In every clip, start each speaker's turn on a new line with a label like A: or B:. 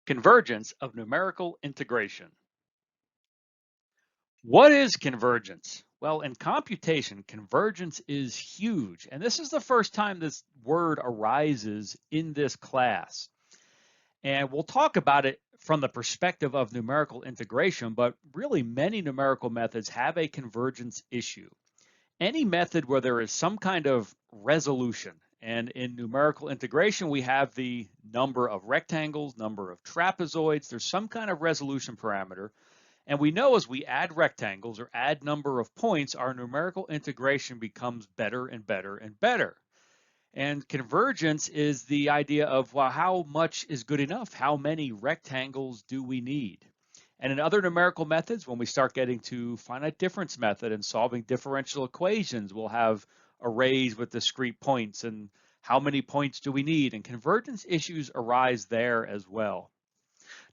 A: Convergence of numerical integration. What is convergence? Well, in computation, convergence is huge, and this is the first time this word arises in this class. And we'll talk about it from the perspective of numerical integration, but really many numerical methods have a convergence issue. Any method where there is some kind of resolution, and in numerical integration, we have the number of rectangles, number of trapezoids, there's some kind of resolution parameter. And we know as we add rectangles or add number of points, our numerical integration becomes better and better and better. And convergence is the idea of, well, how much is good enough? How many rectangles do we need? And in other numerical methods, when we start getting to finite difference method and solving differential equations, we'll have arrays with discrete points and how many points do we need? And convergence issues arise there as well.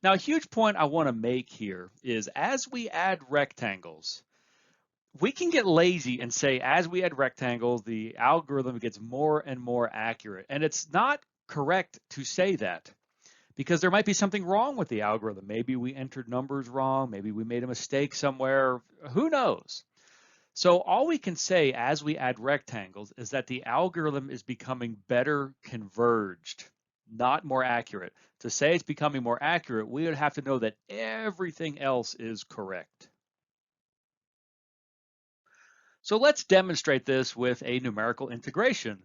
A: Now, a huge point I want to make here is as we add rectangles, we can get lazy and say as we add rectangles, the algorithm gets more and more accurate. And it's not correct to say that because there might be something wrong with the algorithm. Maybe we entered numbers wrong. Maybe we made a mistake somewhere. Who knows? So all we can say as we add rectangles is that the algorithm is becoming better converged, not more accurate. To say it's becoming more accurate, we would have to know that everything else is correct. So let's demonstrate this with a numerical integration.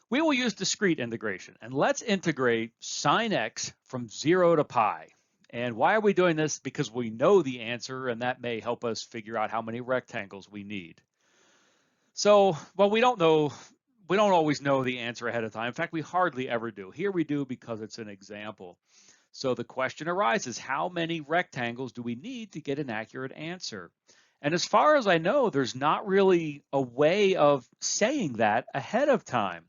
A: We will use discrete integration, and let's integrate sine x from 0 to pi. And why are we doing this? Because we know the answer, and that may help us figure out how many rectangles we need. So, well, we don't always know the answer ahead of time. In fact, we hardly ever do. Here we do because it's an example. So the question arises, how many rectangles do we need to get an accurate answer? And as far as I know, there's not really a way of saying that ahead of time.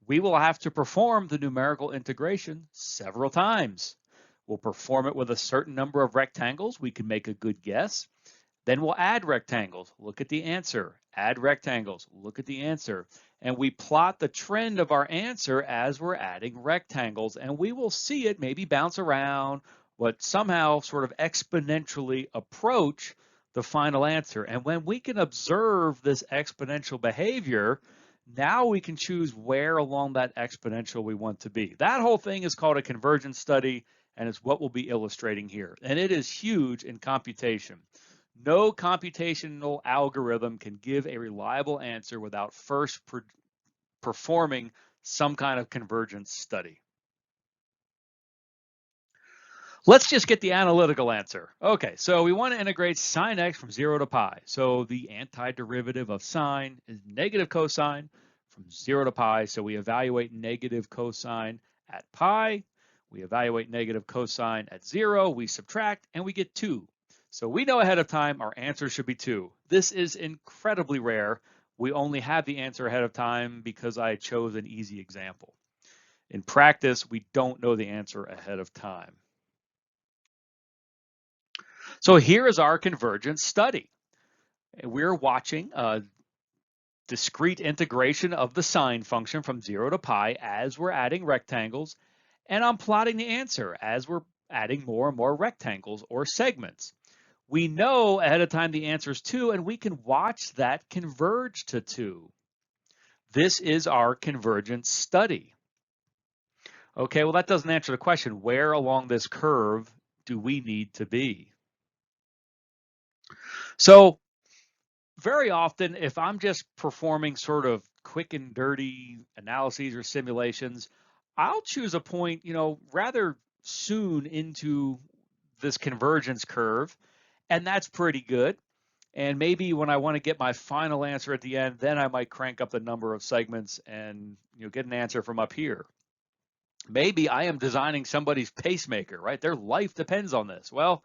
A: We will have to perform the numerical integration several times. We'll perform it with a certain number of rectangles. We can make a good guess. Then we'll add rectangles, look at the answer, add rectangles, look at the answer. And we plot the trend of our answer as we're adding rectangles, and we will see it maybe bounce around, but somehow sort of exponentially approach the final answer. And when we can observe this exponential behavior, now we can choose where along that exponential we want to be. That whole thing is called a convergence study, and it's what we'll be illustrating here. And it is huge in computation. No computational algorithm can give a reliable answer without first performing some kind of convergence study. Let's just get the analytical answer. Okay, so we want to integrate sine x from 0 to pi. So the antiderivative of sine is negative cosine from 0 to pi. So we evaluate negative cosine at pi. We evaluate negative cosine at 0. We subtract, and we get 2. So we know ahead of time our answer should be 2. This is incredibly rare. We only have the answer ahead of time because I chose an easy example. In practice, we don't know the answer ahead of time. So here is our convergence study. We're watching a discrete integration of the sine function from 0 to pi as we're adding rectangles, and I'm plotting the answer as we're adding more and more rectangles or segments. We know ahead of time the answer is 2, and we can watch that converge to 2. This is our convergence study. Okay, well, that doesn't answer the question, where along this curve do we need to be? So very often, if I'm just performing sort of quick and dirty analyses or simulations, I'll choose a point, rather soon into this convergence curve, and that's pretty good. And maybe when I want to get my final answer at the end, then I might crank up the number of segments and get an answer from up here. Maybe I am designing somebody's pacemaker, right? Their life depends on this. Well,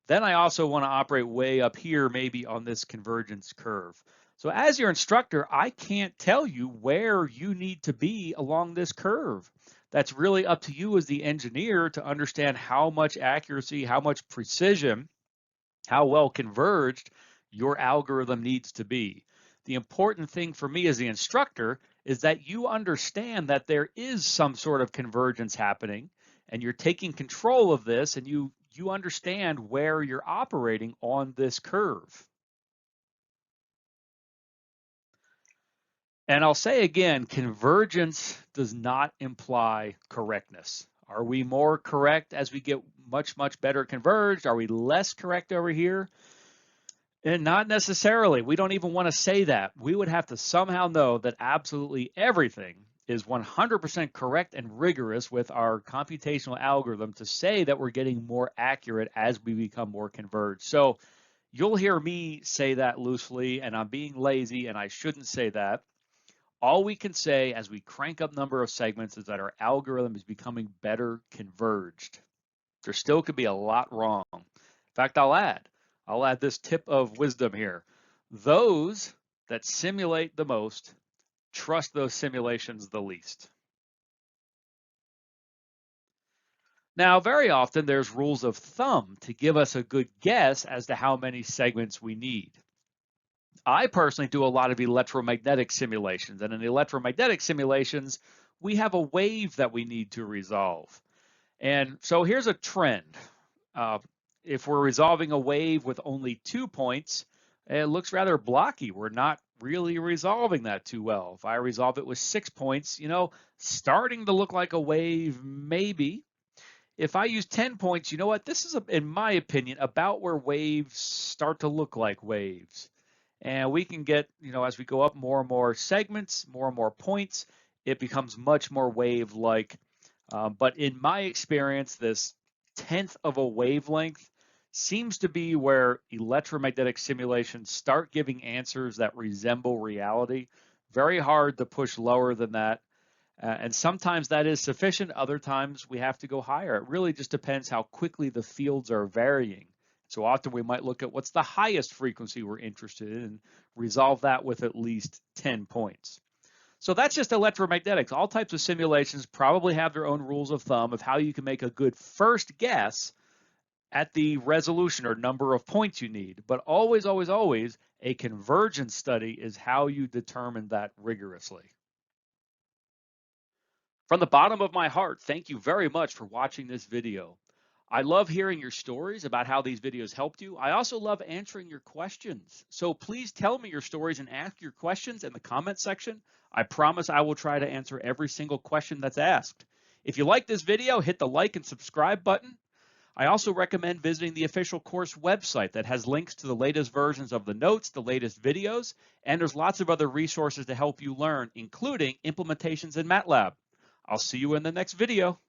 A: then I also want to operate way up here, maybe on this convergence curve. So as your instructor, I can't tell you where you need to be along this curve. That's really up to you as the engineer to understand how much accuracy, how much precision, how well converged your algorithm needs to be. The important thing for me as the instructor is that you understand that there is some sort of convergence happening, and you're taking control of this, and you understand where you're operating on this curve. And I'll say again, convergence does not imply correctness. Are we more correct as we get much, much better converged? Are we less correct over here? And not necessarily. We don't even want to say that. We would have to somehow know that absolutely everything is 100% correct and rigorous with our computational algorithm to say that we're getting more accurate as we become more converged. So you'll hear me say that loosely, and I'm being lazy, and I shouldn't say that. All we can say as we crank up number of segments is that our algorithm is becoming better converged. There still could be a lot wrong. In fact, I'll add this tip of wisdom here. Those that simulate the most trust those simulations the least. Now, very often there's rules of thumb to give us a good guess as to how many segments we need. I personally do a lot of electromagnetic simulations, and in electromagnetic simulations, we have a wave that we need to resolve. And so here's a trend. If we're resolving a wave with only 2 points, it looks rather blocky. We're not really resolving that too well. If I resolve it with 6 points, starting to look like a wave, maybe. If I use 10 points, you know what? This is, in my opinion, about where waves start to look like waves. And we can get, as we go up more and more segments, more and more points, it becomes much more wave-like. But in my experience, this 1/10 of a wavelength seems to be where electromagnetic simulations start giving answers that resemble reality. Very hard to push lower than that. And sometimes that is sufficient. Other times we have to go higher. It really just depends how quickly the fields are varying. So often we might look at what's the highest frequency we're interested in and resolve that with at least 10 points. So that's just electromagnetics. All types of simulations probably have their own rules of thumb of how you can make a good first guess at the resolution or number of points you need. But always, always, always, a convergence study is how you determine that rigorously. From the bottom of my heart, thank you very much for watching this video. I love hearing your stories about how these videos helped you. I also love answering your questions. So please tell me your stories and ask your questions in the comment section. I promise I will try to answer every single question that's asked. If you like this video, hit the like and subscribe button. I also recommend visiting the official course website that has links to the latest versions of the notes, the latest videos, and there's lots of other resources to help you learn, including implementations in MATLAB. I'll see you in the next video.